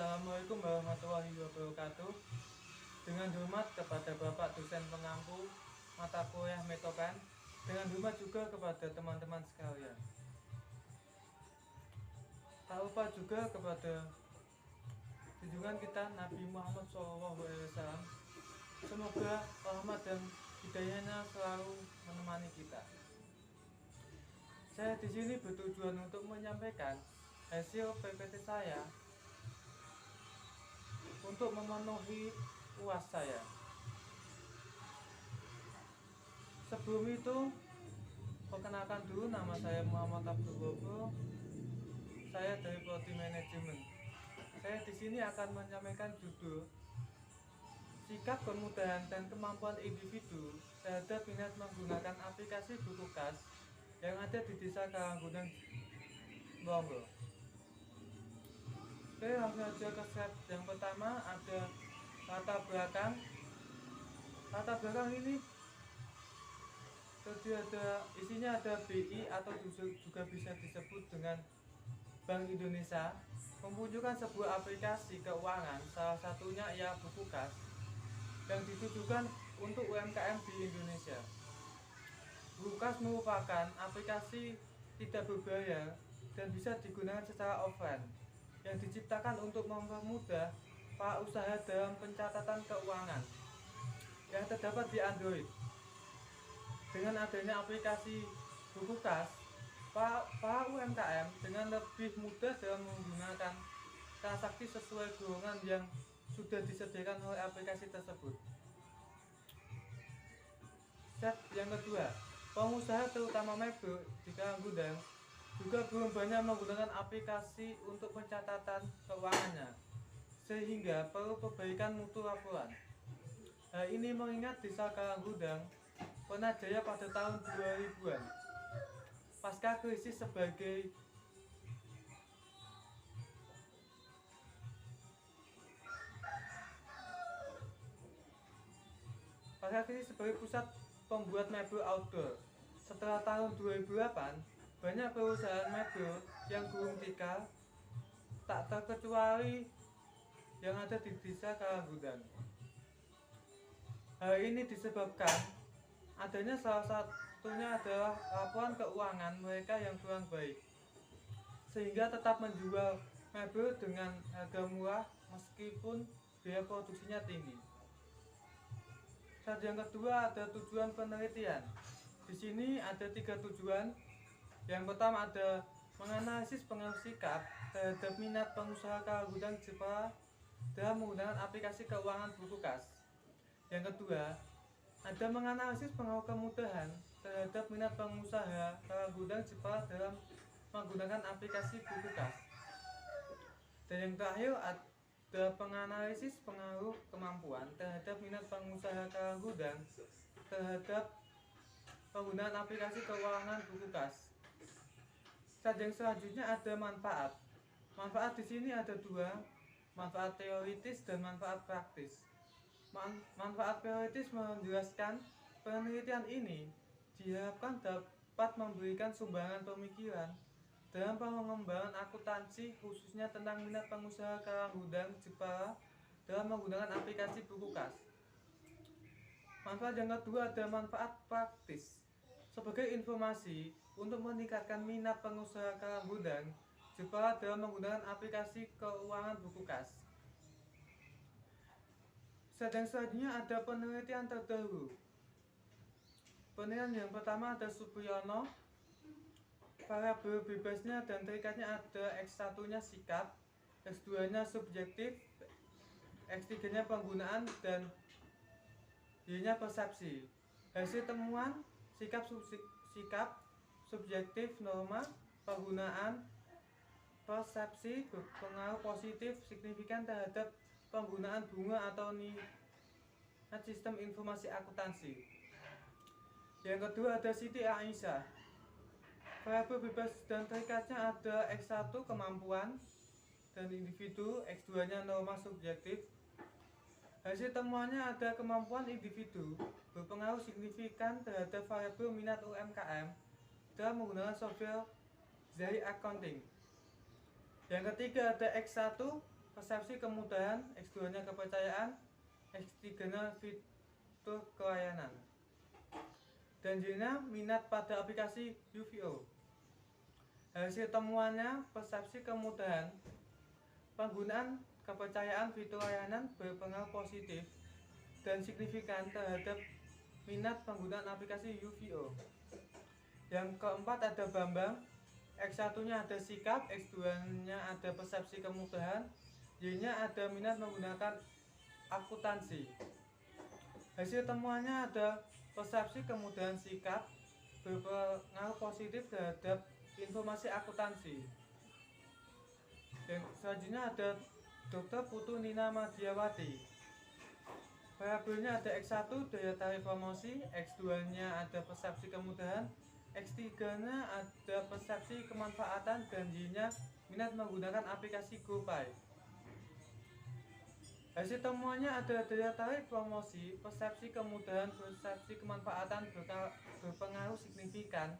Assalamualaikum warahmatullahi wabarakatuh. Dengan hormat kepada Bapak dosen pengampu mata kuliah Metokan, dengan hormat juga kepada teman-teman sekalian. Tak lupa juga kepada junjungan kita Nabi Muhammad SAW. Semoga rahmat dan hidayahnya selalu menemani kita. Saya di sini bertujuan untuk menyampaikan hasil PPT saya untuk memenuhi UAS saya. Sebelum itu, perkenalkan dulu, nama saya Muhammad Abdul Ghafur. Saya dari Prodi Manajemen. Saya di sini akan menyampaikan judul sikap kemudahan dan kemampuan individu terhadap minat menggunakan aplikasi buku kas yang ada di Desa Karanggunang, Lombok. Oke, langsung aja ke slide yang pertama. Ada latar belakang. Latar belakang ini isinya ada BI atau juga bisa disebut dengan Bank Indonesia memunculkan sebuah aplikasi keuangan, salah satunya ia buku kas yang ditujukan untuk UMKM di Indonesia. Buku kas merupakan aplikasi tidak berbayar dan bisa digunakan secara offline yang diciptakan untuk mempermudah para usaha dalam pencatatan keuangan yang terdapat di Android. Dengan adanya aplikasi buku kas, para UMKM dengan lebih mudah dalam menggunakan transaksi sesuai golongan yang sudah disediakan oleh aplikasi tersebut. Step yang kedua, pengusaha terutama mebel di Karanggunang juga belum banyak menggunakan aplikasi untuk pencatatan keuangannya, sehingga perlu perbaikan mutu laporan. Hal ini mengingat Desa Karanggunang pernah jaya pada tahun 2000-an pasca krisis sebagai pusat pembuat mebel outdoor. Setelah tahun 2008, banyak perusahaan mebel yang gulung tikar, tak terkecuali yang ada di Desa Karanggunang. Hal ini disebabkan adanya salah satunya adalah laporan keuangan mereka yang kurang baik, sehingga tetap menjual mebel dengan harga murah meskipun biaya produksinya tinggi. Step yang kedua ada tujuan penelitian. Di sini ada 3 tujuan. Yang pertama ada menganalisis pengaruh sikap terhadap minat pengusaha Karanggunang Jepara dalam menggunakan aplikasi keuangan buku kas. Yang kedua, ada menganalisis pengaruh kemudahan terhadap minat pengusaha Karanggunang Jepara dalam menggunakan aplikasi buku kas. Dan yang terakhir ada penganalisis pengaruh kemampuan terhadap minat pengusaha Karanggunang terhadap penggunaan aplikasi keuangan buku kas. Step yang selanjutnya ada manfaat. Manfaat di sini ada 2, manfaat teoritis dan manfaat praktis. Manfaat teoritis menjelaskan penelitian ini diharapkan dapat memberikan sumbangan pemikiran dalam pengembangan akuntansi, khususnya tentang minat pengusaha Karanggunang Jepara dalam menggunakan aplikasi buku kas. Manfaat yang kedua ada manfaat praktis. Sebagai informasi untuk meningkatkan minat pengusaha Karanggunang Jepara dalam menggunakan aplikasi keuangan buku kas. Sedang selanjutnya ada penelitian terdahulu. Penelitian yang pertama ada Supriyono. Variabel bebasnya dan terikatnya ada X1-nya sikap, X2-nya subjektif, X3-nya penggunaan, dan Y-nya persepsi. Hasil temuan sikap subjektif norma, penggunaan, persepsi berpengaruh positif signifikan terhadap penggunaan bunga atau nilai sistem informasi akuntansi. Yang kedua ada Siti Aisyah. Variabel bebas dan terikatnya ada X1 kemampuan dan individu, X2-nya norma subjektif. Hasil temuannya ada kemampuan individu berpengaruh signifikan terhadap variabel minat UMKM dalam menggunakan software Zai Accounting. Yang ketiga ada X1 persepsi kemudahan, X2-nya kepercayaan, X3-nya fitur kelayanan. Dan J-nya minat pada aplikasi UVO. Hasil temuannya persepsi kemudahan, penggunaan kepercayaan fitur layanan berpengaruh positif dan signifikan terhadap minat penggunaan aplikasi UVO. Yang keempat ada Bambang, X1-nya ada sikap, X2-nya ada persepsi kemudahan, Y-nya ada minat menggunakan akuntansi. Hasil temuannya ada persepsi kemudahan sikap berpengaruh positif terhadap informasi akuntansi. Yang selanjutnya ada Dr. Putu Nina Madiawati. Variabelnya ada X1 daya tarik promosi, X2-nya ada persepsi kemudahan, X3-nya ada persepsi kemanfaatan, dan Y-nya minat menggunakan aplikasi GoPay. Hasil temuannya ada daya tarik promosi, persepsi kemudahan, persepsi kemanfaatan berpengaruh signifikan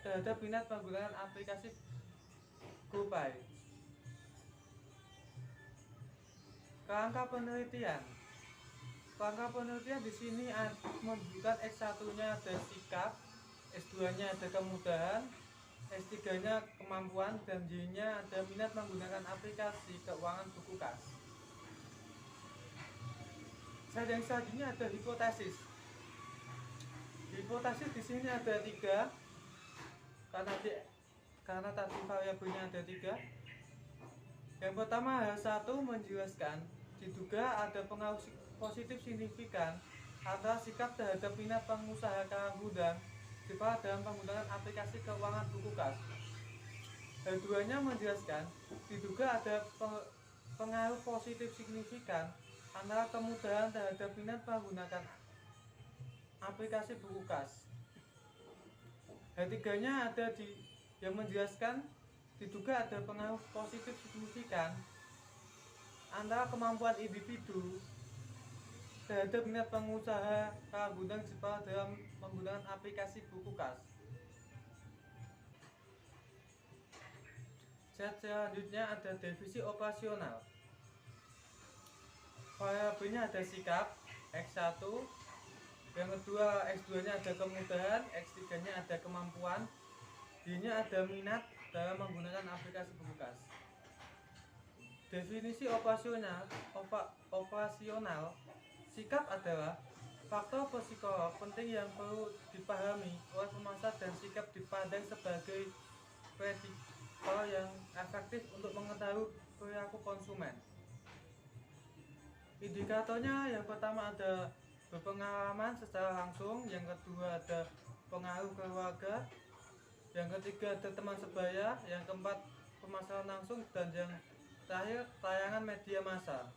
terhadap minat menggunakan aplikasi GoPay. Kerangka penelitian. Kerangka penelitian di sini menunjukkan X1-nya ada sikap, X2-nya ada kemudahan, X3-nya kemampuan, dan Y-nya ada minat menggunakan aplikasi keuangan buku kas. Yang selanjutnya ada hipotesis. Hipotesis di sini ada 3, karena tadi variabelnya ada 3. Yang pertama, H1 menjelaskan diduga ada pengaruh positif signifikan antara sikap terhadap minat pengusaha karang gudang Jepara dalam penggunaan aplikasi keuangan buku kas. H2-nya menjelaskan diduga ada pengaruh positif signifikan antara kemudahan terhadap minat menggunakan aplikasi buku kas. H3-nya ada yang menjelaskan diduga ada pengaruh positif signifikan antara kemampuan individu terhadap minat pengusaha karang gudang Jepara dalam menggunakan aplikasi buku kas. Selanjutnya ada divisi operasional. Variabelnya ada sikap, X1, yang kedua X2-nya ada kemudahan, X3-nya ada kemampuan, Y-nya ada minat dalam menggunakan aplikasi buku kas. Definisi operasional, sikap adalah faktor psikolog penting yang perlu dipahami oleh pemasar dan sikap dipandang sebagai prediktor yang efektif untuk mengetahui perilaku konsumen. Indikatornya yang pertama ada berpengalaman secara langsung, yang kedua ada pengaruh keluarga, yang ketiga ada teman sebaya, yang keempat pemasaran langsung, dan yang terakhir tayangan media massa.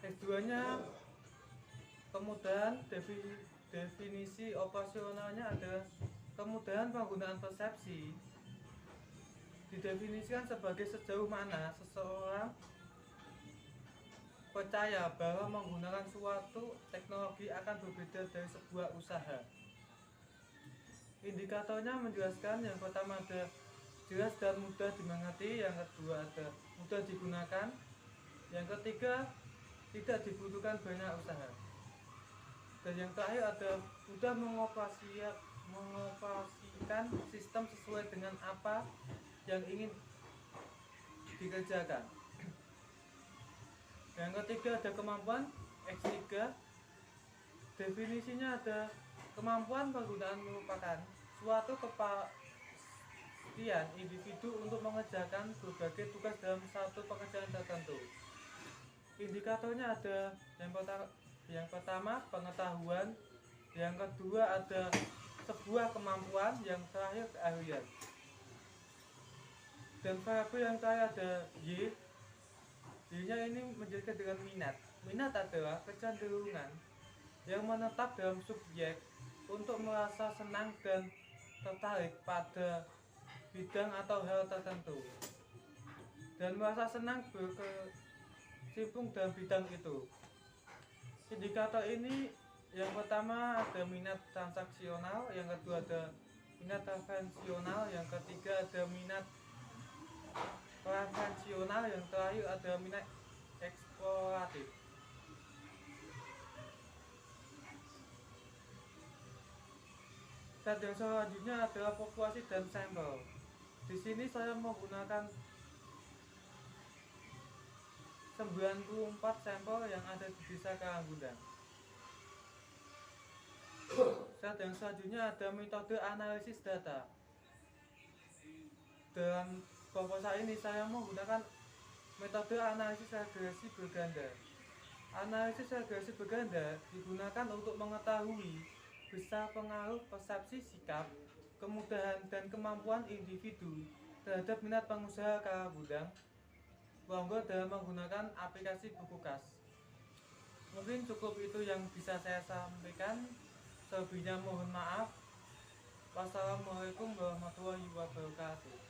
X2-nya kemudahan, definisi operasionalnya ada kemudahan penggunaan persepsi didefinisikan sebagai sejauh mana seseorang percaya bahwa menggunakan suatu teknologi akan berbeda dari sebuah usaha. Indikatornya menjelaskan yang pertama ada jelas dan mudah dimengerti, yang kedua ada mudah digunakan, yang ketiga tidak dibutuhkan banyak usaha, dan yang terakhir ada mudah mengoperasikan sistem sesuai dengan apa yang ingin dikerjakan. Yang ketiga ada kemampuan, X3. Definisinya ada kemampuan penggunaan merupakan suatu kepastian individu untuk mengerjakan berbagai tugas dalam satu pekerjaan tertentu. Indikatornya ada yang pertama pengetahuan, yang kedua ada sebuah kemampuan, yang terakhir keahlian. Dan variabel yang terakhir ada Y. Y-nya ini menjelaskan dengan minat. Minat adalah kecenderungan yang menetap dalam subjek untuk merasa senang dan tertarik pada bidang atau hal tertentu, dan merasa senang berkecimpung dalam bidang itu. Indikator ini yang pertama ada minat transaksional, yang kedua ada minat konvensional, yang ketiga ada minat konvensional, yang terakhir ada minat eksploratif. Dan yang selanjutnya adalah populasi dan sampel. Di sini saya menggunakan 94 sampel yang ada di desa Karangundang. Dan yang selanjutnya ada metode analisis data. Dalam proposal ini saya menggunakan metode analisis regresi berganda. Analisis regresi berganda digunakan untuk mengetahui besar pengaruh persepsi sikap, kemudahan dan kemampuan individu terhadap minat pengusaha Karangundang Bonggo dalam menggunakan aplikasi buku kas. Mungkin cukup itu yang bisa saya sampaikan. Selebihnya mohon maaf. Wassalamualaikum warahmatullahi wabarakatuh.